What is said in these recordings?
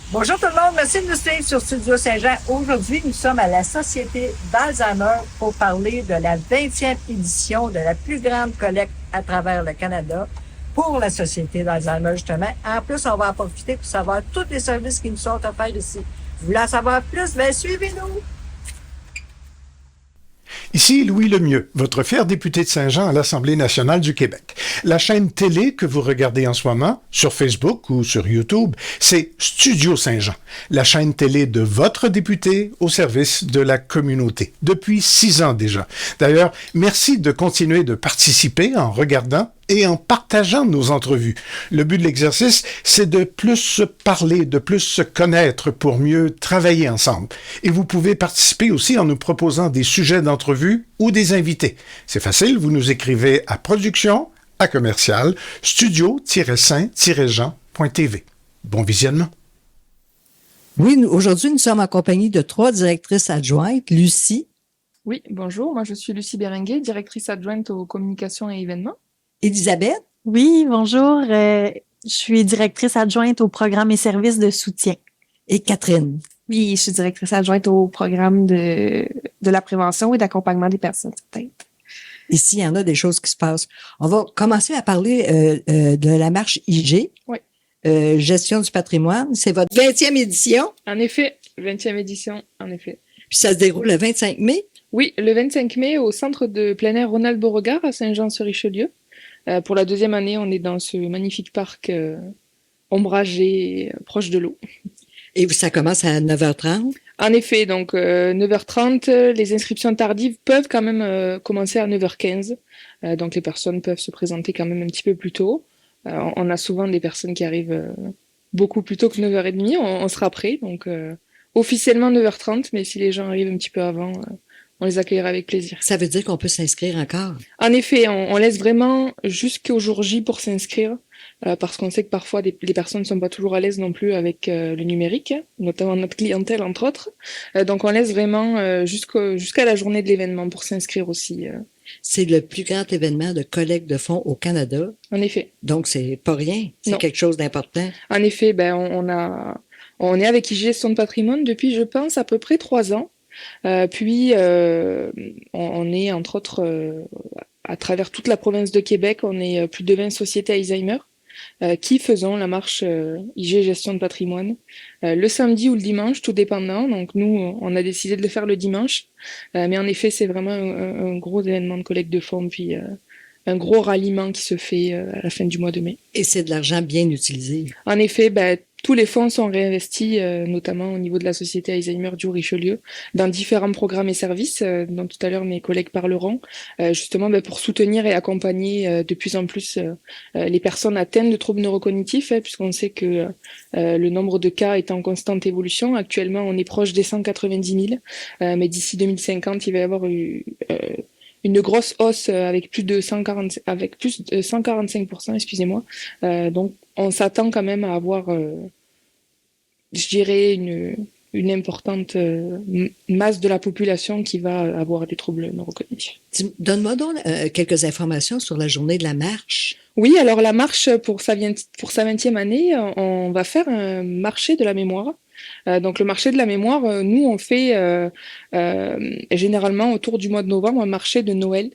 Bonjour tout le monde, merci de nous suivre sur Studio Saint-Jean. Aujourd'hui, nous sommes à la Société d'Alzheimer pour parler de la 20e édition de la plus grande collecte à travers le Canada pour la Société d'Alzheimer, justement. En plus, on va en profiter pour savoir tous les services qui nous sont offerts ici. Vous voulez en savoir plus? Bien, suivez-nous! Ici Louis Lemieux, votre fier député de Saint-Jean à l'Assemblée nationale du Québec. La chaîne télé que vous regardez en ce moment, sur Facebook ou sur YouTube, c'est Studio Saint-Jean, la chaîne télé de votre député au service de la communauté, depuis 6 ans déjà. D'ailleurs, merci de continuer de participer en regardant et en partageant nos entrevues. Le but de l'exercice, c'est de plus se parler, de plus se connaître pour mieux travailler ensemble. Et vous pouvez participer aussi en nous proposant des sujets d'entrevue ou des invités. C'est facile, vous nous écrivez à production@commercial studio-saint-jean.tv. Bon visionnement. Oui, aujourd'hui, nous sommes en compagnie de 3 directrices adjointes. Lucie, Oui, bonjour, moi je suis Lucie Béringuet, directrice adjointe aux communications et événements. Elisabeth, Oui, bonjour. Je suis directrice adjointe au programme et services de soutien. et Catherine. Oui, je suis directrice adjointe au programme de la prévention et d'accompagnement des personnes atteintes. Ici, il y en a des choses qui se passent. On va commencer à parler de la marche IG. Oui. Gestion du patrimoine. C'est votre 20e édition. En effet, 20e édition, en effet. Puis ça se déroule le 25 mai. Oui, le 25 mai au centre de plein air Ronald Beauregard à Saint-Jean-sur-Richelieu. Pour la 2e année, on est dans ce magnifique parc ombragé, proche de l'eau. Et ça commence à 9h30. En effet, donc 9h30, les inscriptions tardives peuvent quand même commencer à 9h15. Donc les personnes peuvent se présenter quand même un petit peu plus tôt. On a souvent des personnes qui arrivent beaucoup plus tôt que 9h30. On sera prêt, donc officiellement 9h30, mais si les gens arrivent un petit peu avant, on les accueillera avec plaisir. Ça veut dire qu'on peut s'inscrire encore. En effet, on laisse vraiment jusqu'au jour J pour s'inscrire. Parce qu'on sait que parfois les personnes ne sont pas toujours à l'aise non plus avec le numérique, notamment notre clientèle entre autres. Donc on laisse vraiment jusqu'à la journée de l'événement pour s'inscrire aussi. C'est le plus grand événement de collecte de fonds au Canada. En effet. Donc, c'est pas rien. C'est Non. quelque chose d'important. En effet, on est avec IG Gestion de patrimoine depuis, je pense, à peu près 3 ans. Puis on est entre autres à travers toute la province de Québec, on est plus de 20 sociétés Alzheimer. Qui faisons la marche IG Gestion de patrimoine le samedi ou le dimanche, tout dépendant. Donc nous, on a décidé de le faire le dimanche. Mais en effet, c'est vraiment un gros événement de collecte de fonds, puis un gros ralliement qui se fait à la fin du mois de mai. Et c'est de l'argent bien utilisé. En effet, tous les fonds sont réinvestis, notamment au niveau de la Société Alzheimer du Richelieu, dans différents programmes et services dont tout à l'heure mes collègues parleront, justement pour soutenir et accompagner de plus en plus les personnes atteintes de troubles neurocognitifs, puisqu'on sait que le nombre de cas est en constante évolution. Actuellement, on est proche des 190 000, mais d'ici 2050, il va y avoir une grosse hausse avec plus de 145%, excusez-moi. Donc, on s'attend quand même à avoir, je dirais, une importante masse de la population qui va avoir des troubles neurocognitifs. Donne-moi donc quelques informations sur la journée de la marche. Oui, alors la marche pour sa 20e année, on va faire un marché de la mémoire. Donc le marché de la mémoire, nous on fait généralement autour du mois de novembre un marché de Noël.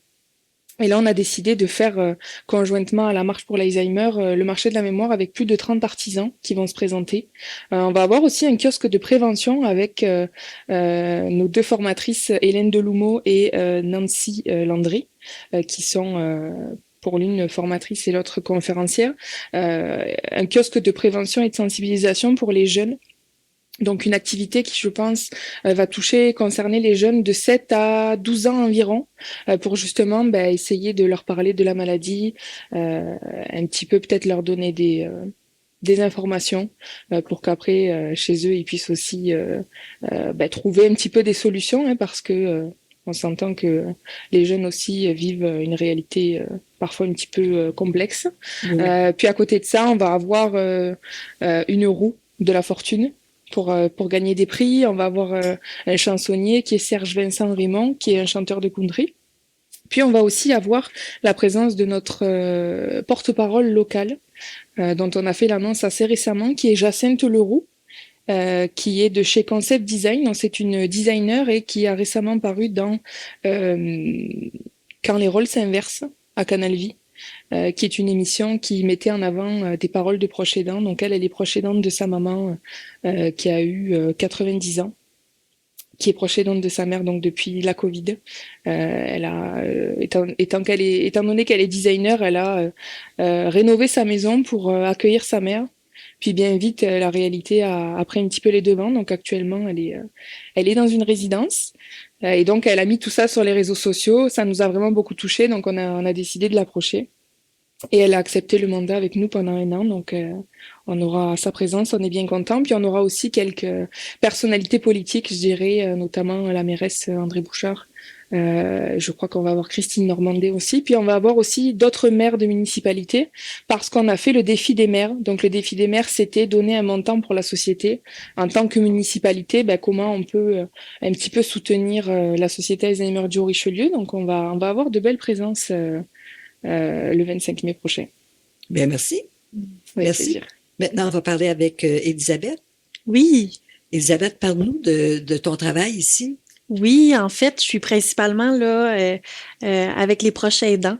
Et là, on a décidé de faire conjointement à la marche pour l'Alzheimer le marché de la mémoire avec plus de 30 artisans qui vont se présenter. On va avoir aussi un kiosque de prévention avec nos 2 formatrices, Hélène Deloumeau et Nancy Landry, qui sont pour l'une formatrice et l'autre conférencière. Un kiosque de prévention et de sensibilisation pour les jeunes. Donc une activité qui, je pense, va concerner les jeunes de 7 à 12 ans environ, pour justement essayer de leur parler de la maladie, un petit peu peut-être leur donner des informations pour qu'après, chez eux, ils puissent aussi trouver un petit peu des solutions, parce que on s'entend que les jeunes aussi vivent une réalité parfois un petit peu complexe. Oui. Puis à côté de ça, on va avoir une roue de la fortune pour gagner des prix. On va avoir un chansonnier qui est Serge Vincent Raymond, qui est un chanteur de country. Puis on va aussi avoir la présence de notre porte-parole locale, dont on a fait l'annonce assez récemment, qui est Jacinthe Leroux, qui est de chez Concept Design. Donc, c'est une designer et qui a récemment paru dans Quand les rôles s'inversent à Canal Vie, qui est une émission qui mettait en avant des paroles de proches aidants. Donc, elle est proche aidante de sa maman qui a eu 90 ans, qui est proche aidante de sa mère donc depuis la Covid. Elle a, étant donné qu'elle est designer, elle a rénové sa maison pour accueillir sa mère. Puis bien vite, la réalité a pris un petit peu les devants. Donc actuellement, elle est dans une résidence. Et donc, elle a mis tout ça sur les réseaux sociaux. Ça nous a vraiment beaucoup touchés. Donc, on a décidé de l'approcher. Et elle a accepté le mandat avec nous pendant 1 an. Donc, on aura sa présence, on est bien content. Puis, on aura aussi quelques personnalités politiques, je dirais, notamment la mairesse André Bouchard. Je crois qu'on va avoir Christine Normandé aussi. Puis, on va avoir aussi d'autres maires de municipalités parce qu'on a fait le défi des maires. Donc, le défi des maires, c'était donner un montant pour la société. En tant que municipalité, comment on peut un petit peu soutenir la société Alzheimer du Haut-Richelieu. Donc, on va avoir de belles présences le 25 mai prochain. Bien, merci. Merci. Plaisir. Maintenant, on va parler avec Elisabeth. Oui. Elisabeth, parle-nous de ton travail ici. Oui, en fait, je suis principalement là avec les proches aidants.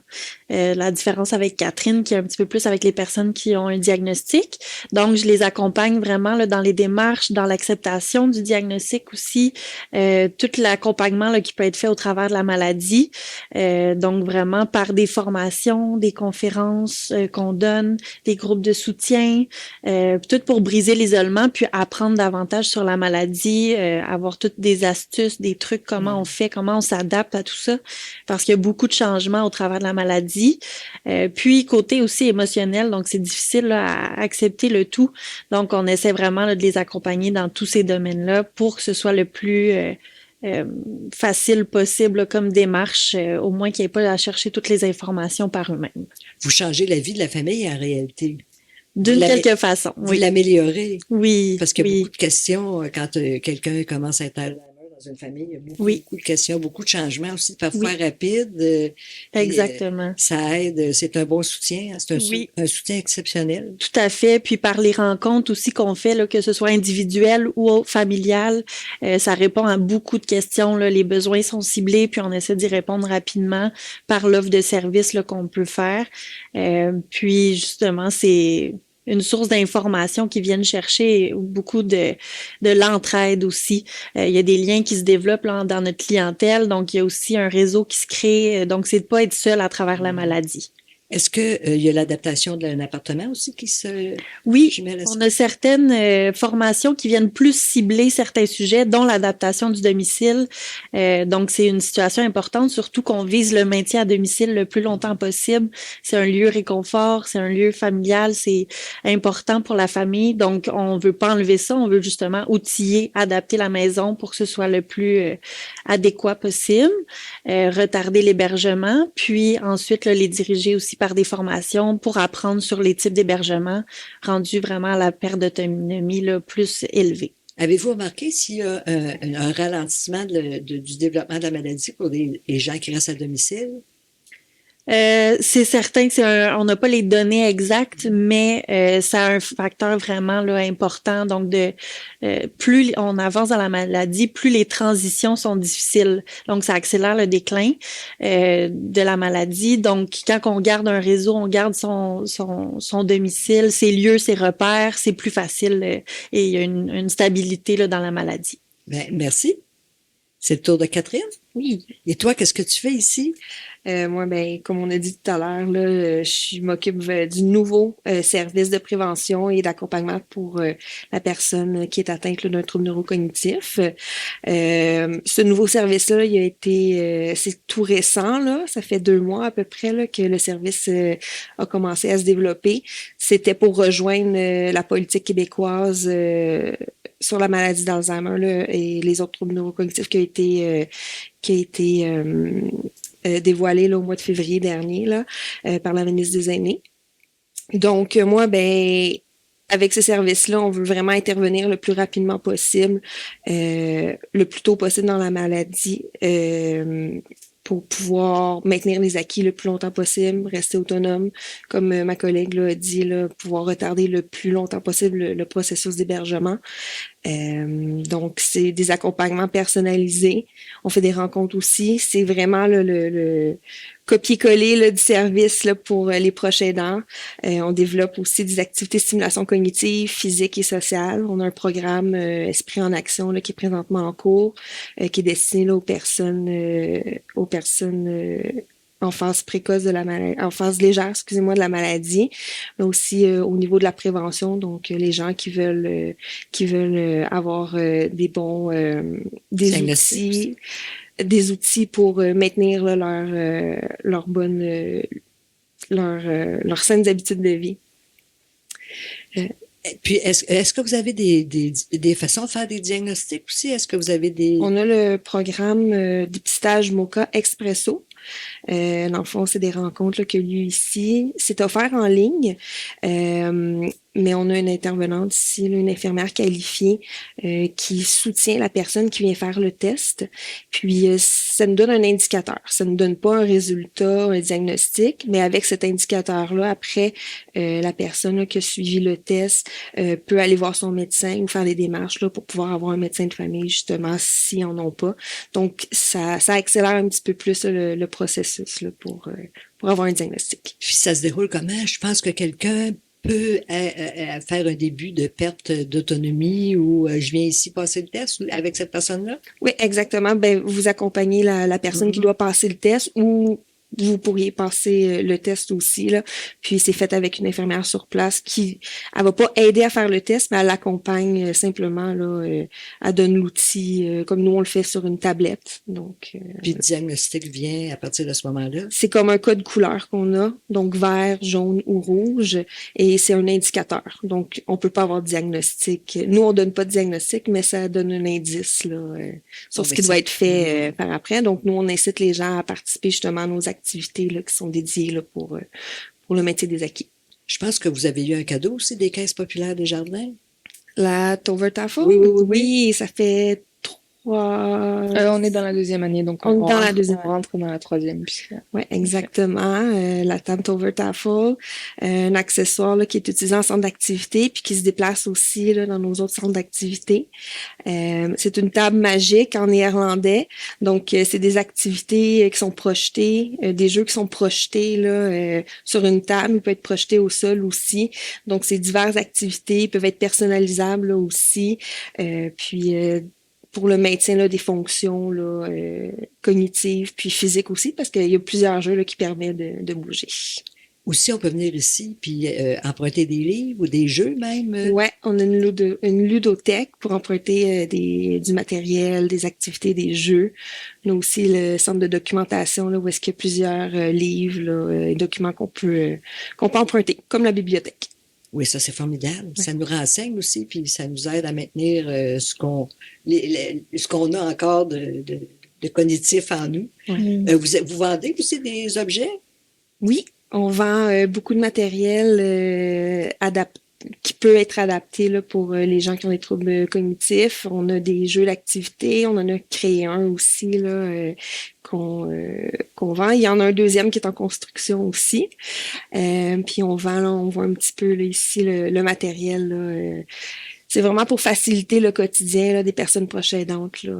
La différence avec Catherine, qui est un petit peu plus avec les personnes qui ont un diagnostic. Donc, je les accompagne vraiment là, dans les démarches, dans l'acceptation du diagnostic aussi, tout l'accompagnement là, qui peut être fait au travers de la maladie. Donc, vraiment par des formations, des conférences qu'on donne, des groupes de soutien, tout pour briser l'isolement, puis apprendre davantage sur la maladie, avoir toutes des astuces, des trucs, comment on fait, comment on s'adapte à tout ça, parce qu'il y a beaucoup de changements au travers de la maladie. Puis côté aussi émotionnel, donc c'est difficile là, à accepter le tout. Donc on essaie vraiment là, de les accompagner dans tous ces domaines-là pour que ce soit le plus facile possible là, comme démarche, au moins qu'ils n'aient pas à chercher toutes les informations par eux-mêmes. Vous changez la vie de la famille en réalité. D'une quelque façon. Vous l'améliorez. Oui. Parce qu'il y a beaucoup de questions quand quelqu'un commence à être Alzheimer dans une famille. Il y a beaucoup de questions, beaucoup de changements aussi, parfois rapides. Exactement. Ça aide. C'est un bon soutien. C'est un soutien exceptionnel. Tout à fait. Puis par les rencontres aussi qu'on fait, là, que ce soit individuel ou familial, ça répond à beaucoup de questions. Là. Les besoins sont ciblés, puis on essaie d'y répondre rapidement par l'offre de services là, qu'on peut faire. Puis justement, c'est une source d'information qui viennent chercher beaucoup de l'entraide aussi. Il y a des liens qui se développent là, dans notre clientèle, donc il y a aussi un réseau qui se crée. Donc, c'est de pas être seul à travers la maladie. Est-ce que il y a l'adaptation d'un appartement aussi qui se... Oui, on a certaines formations qui viennent plus cibler certains sujets, dont l'adaptation du domicile. Donc, c'est une situation importante, surtout qu'on vise le maintien à domicile le plus longtemps possible. C'est un lieu réconfort, c'est un lieu familial, c'est important pour la famille. Donc, on veut pas enlever ça, on veut justement outiller, adapter la maison pour que ce soit le plus adéquat possible, retarder l'hébergement, puis ensuite là, les diriger aussi par des formations pour apprendre sur les types d'hébergement rendus vraiment à la perte d'autonomie là, plus élevée. Avez-vous remarqué s'il y a un ralentissement du développement de la maladie pour les gens qui restent à domicile? C'est certain que on n'a pas les données exactes, mais ça a un facteur vraiment là, important. Donc, plus on avance dans la maladie, plus les transitions sont difficiles. Donc, ça accélère le déclin de la maladie. Donc, quand on garde un réseau, on garde son domicile, ses lieux, ses repères, c'est plus facile et il y a une stabilité là, dans la maladie. Ben, merci. C'est le tour de Catherine. Oui. Et toi, qu'est-ce que tu fais ici? Moi, comme on a dit tout à l'heure, là, je m'occupe du nouveau service de prévention et d'accompagnement pour la personne qui est atteinte d'un trouble neurocognitif. Ce nouveau service-là, il a été, c'est tout récent, là. Ça fait 2 mois à peu près là, que le service a commencé à se développer. C'était pour rejoindre la politique québécoise sur la maladie d'Alzheimer là, et les autres troubles neurocognitifs qui a été dévoilé là, au mois de février dernier là, par la ministre des Aînés. Donc, moi, avec ce service-là, on veut vraiment intervenir le plus rapidement possible, le plus tôt possible dans la maladie, pour pouvoir maintenir les acquis le plus longtemps possible, rester autonome, comme ma collègue là, a dit, là, pouvoir retarder le plus longtemps possible le processus d'hébergement. Donc, c'est des accompagnements personnalisés. On fait des rencontres aussi. C'est vraiment le copier-coller là, du service là, pour les proches aidants. On développe aussi des activités de stimulation cognitive, physique et sociale. On a un programme Esprit en action là, qui est présentement en cours, qui est destiné là, aux personnes en phase précoce de la maladie, en phase légère, excusez-moi, de la maladie, mais aussi au niveau de la prévention, donc les gens qui veulent avoir des outils pour maintenir là, leur bonne leurs saines habitudes de vie. Puis, est-ce que vous avez des façons de faire des diagnostics aussi? Est-ce que vous avez des... On a le programme dépistage MoCA Expresso. Dans le fond, c'est des rencontres là, qui ont lieu ici. C'est offert en ligne, mais on a une intervenante ici, là, une infirmière qualifiée qui soutient la personne qui vient faire le test. Puis, ça nous donne un indicateur. Ça ne nous donne pas un résultat, un diagnostic, mais avec cet indicateur-là, après, la personne là, qui a suivi le test peut aller voir son médecin ou faire des démarches là, pour pouvoir avoir un médecin de famille, justement, s'ils en ont pas. Donc, ça accélère un petit peu plus là, le processus là, pour avoir un diagnostic. Puis ça se déroule comment? Je pense que quelqu'un peut faire un début de perte d'autonomie ou je viens ici passer le test avec cette personne-là? Oui, exactement. Ben, vous accompagnez la personne qui doit passer le test ou vous pourriez passer le test aussi, là. Puis c'est fait avec une infirmière sur place qui, elle va pas aider à faire le test, mais elle l'accompagne simplement, là. Elle donne l'outil, comme nous on le fait sur une tablette. Donc. Puis le diagnostic vient à partir de ce moment-là? C'est comme un code couleur qu'on a, donc vert, jaune ou rouge, et c'est un indicateur. Donc on peut pas avoir de diagnostic. Nous on donne pas de diagnostic, mais ça donne un indice là sur ce qui doit être fait par après. Donc nous on incite les gens à participer justement à nos activités là, qui sont dédiées là, pour le maintien des acquis. Je pense que vous avez eu un cadeau aussi des caisses populaires des jardins. La Tover Tafel? Oui, ça fait 3... on est dans la 2e année, donc on rentre dans la 3e. Oui, exactement. La table Tover Tafel, un accessoire là, qui est utilisé en centre d'activité puis qui se déplace aussi là, dans nos autres centres d'activité. C'est une table magique en néerlandais. Donc, c'est des activités qui sont projetées, des jeux qui sont projetés là, sur une table. Ils peuvent être projetés au sol aussi. Donc, c'est diverses activités. Ils peuvent être personnalisables là, aussi. Puis pour le maintien là, des fonctions là, cognitives puis physiques aussi, parce qu'il y a plusieurs jeux là, qui permettent de bouger. Aussi, on peut venir ici puis emprunter des livres ou des jeux même. Ouais, on a une ludothèque pour emprunter du matériel, des activités, des jeux. On a aussi le centre de documentation là, où est-ce qu'il y a plusieurs livres là, et documents qu'on peut emprunter, comme la bibliothèque. Oui, ça c'est formidable. Ouais. Ça nous renseigne aussi, puis ça nous aide à maintenir ce qu'on a encore de cognitif en nous. Ouais. Vous vendez aussi des objets? Oui, on vend beaucoup de matériel qui peut être adapté là, pour les gens qui ont des troubles cognitifs. On a des jeux d'activité, on en a créé un aussi là, qu'on vend. Il y en a un deuxième qui est en construction aussi. Puis on voit un petit peu là, ici le matériel. Là, c'est vraiment pour faciliter le quotidien là, des personnes proches aidantes. Là,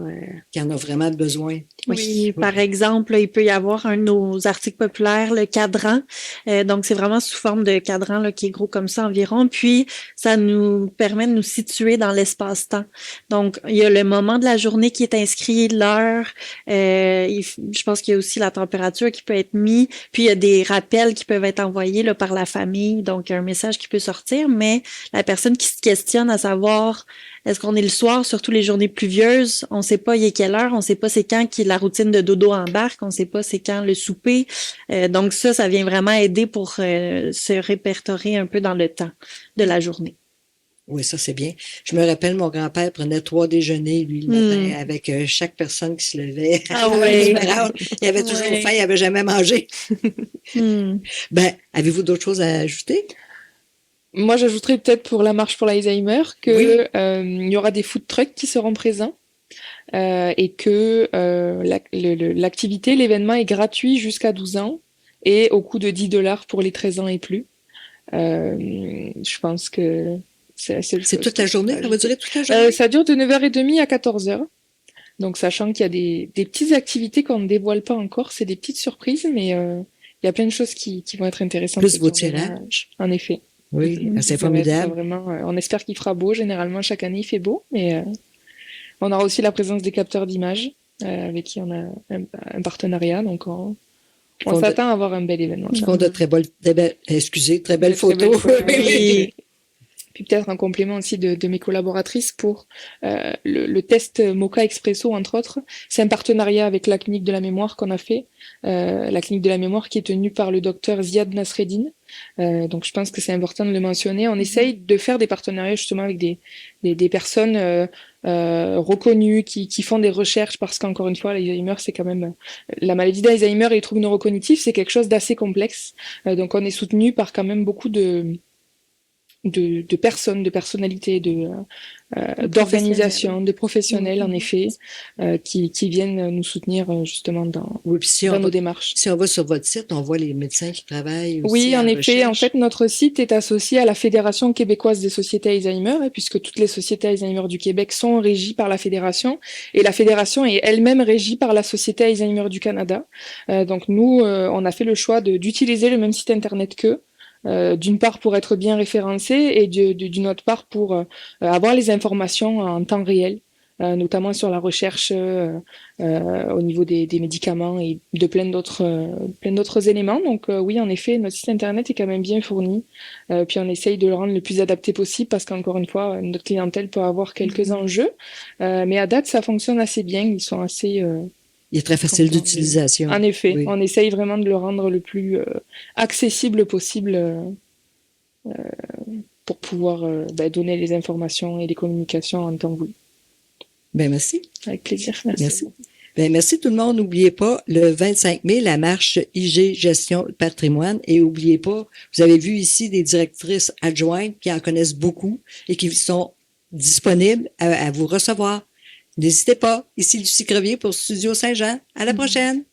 qui en ont vraiment besoin. Oui, par exemple, là, il peut y avoir un de nos articles populaires, le cadran. Donc, c'est vraiment sous forme de cadran là, qui est gros comme ça environ. Puis, ça nous permet de nous situer dans l'espace-temps. Donc, il y a le moment de la journée qui est inscrit, l'heure. Je pense qu'il y a aussi la température qui peut être mise. Puis, il y a des rappels qui peuvent être envoyés là, par la famille. Donc, il y a un message qui peut sortir. Mais la personne qui se questionne à savoir est-ce qu'on est le soir, surtout les journées pluvieuses, on ne sait pas il est quelle heure, on ne sait pas c'est quand la routine de dodo embarque, on ne sait pas c'est quand le souper. Donc ça vient vraiment aider pour se répertorier un peu dans le temps de la journée. Oui, ça c'est bien. Je me rappelle, mon grand-père prenait 3 déjeuners, lui, le matin, avec chaque personne qui se levait. Ah oui. Il avait toujours faim, il n'avait jamais mangé. Ben, avez-vous d'autres choses à ajouter? Moi, j'ajouterais peut-être pour la marche pour l'Alzheimer que il y aura des food trucks qui seront présents. et que l'activité, l'événement est gratuit jusqu'à 12 ans et au coût de $10 pour les 13 ans et plus. Je pense que c'est toute la journée? Ça va durer toute la journée? Ça dure de 9h30 à 14h. Donc, sachant qu'il y a des petites activités qu'on ne dévoile pas encore, c'est des petites surprises, mais il y a plein de choses qui vont être intéressantes. Plus vos tirages. En effet. Oui, c'est formidable. Vraiment, on espère qu'il fera beau. Généralement, chaque année, il fait beau, mais on aura aussi la présence des capteurs d'images avec qui on a un partenariat. Donc, on s'attend à avoir un bel événement. Ils font de très belles photos. Oui. Puis peut-être un complément aussi de mes collaboratrices pour le test Mocha Expresso, entre autres. C'est un partenariat avec la clinique de la mémoire qu'on a fait. La clinique de la mémoire qui est tenue par le docteur Ziad Nasreddine. Donc je pense que c'est important de le mentionner. On essaye de faire des partenariats justement avec des personnes reconnues qui font des recherches, parce qu'encore une fois, l'Alzheimer, c'est quand même la maladie d'Alzheimer et les troubles neurocognitifs, c'est quelque chose d'assez complexe. Donc on est soutenu par quand même beaucoup de personnes, de personnalités, d'organisations, de professionnels, en effet, qui viennent nous soutenir justement dans nos démarches. Si on va sur votre site, on voit les médecins qui travaillent aussi. Oui, en effet. En fait, notre site est associé à la Fédération québécoise des sociétés Alzheimer, puisque toutes les sociétés Alzheimer du Québec sont régies par la Fédération, et la Fédération est elle-même régie par la Société Alzheimer du Canada. Donc nous, on a fait le choix d'utiliser le même site internet qu'eux. D'une part pour être bien référencé et d'une autre part pour avoir les informations en temps réel, notamment sur la recherche au niveau des médicaments et de plein d'autres éléments. Donc oui, en effet, notre site internet est quand même bien fourni. Puis on essaye de le rendre le plus adapté possible parce qu'encore une fois, notre clientèle peut avoir quelques enjeux. Mais à date, ça fonctionne assez bien. Ils sont assez... Il est très facile d'utilisation. En effet, oui. On essaye vraiment de le rendre le plus accessible possible pour pouvoir donner les informations et les communications en temps voulu. Ben merci. Avec plaisir. Merci. Ben merci tout le monde. N'oubliez pas, le 25 mai, la marche IG Gestion Patrimoine. Et n'oubliez pas, vous avez vu ici des directrices adjointes qui en connaissent beaucoup et qui sont disponibles à vous recevoir. N'hésitez pas. Ici Lucie Crevier pour Studio Saint-Jean. À la prochaine.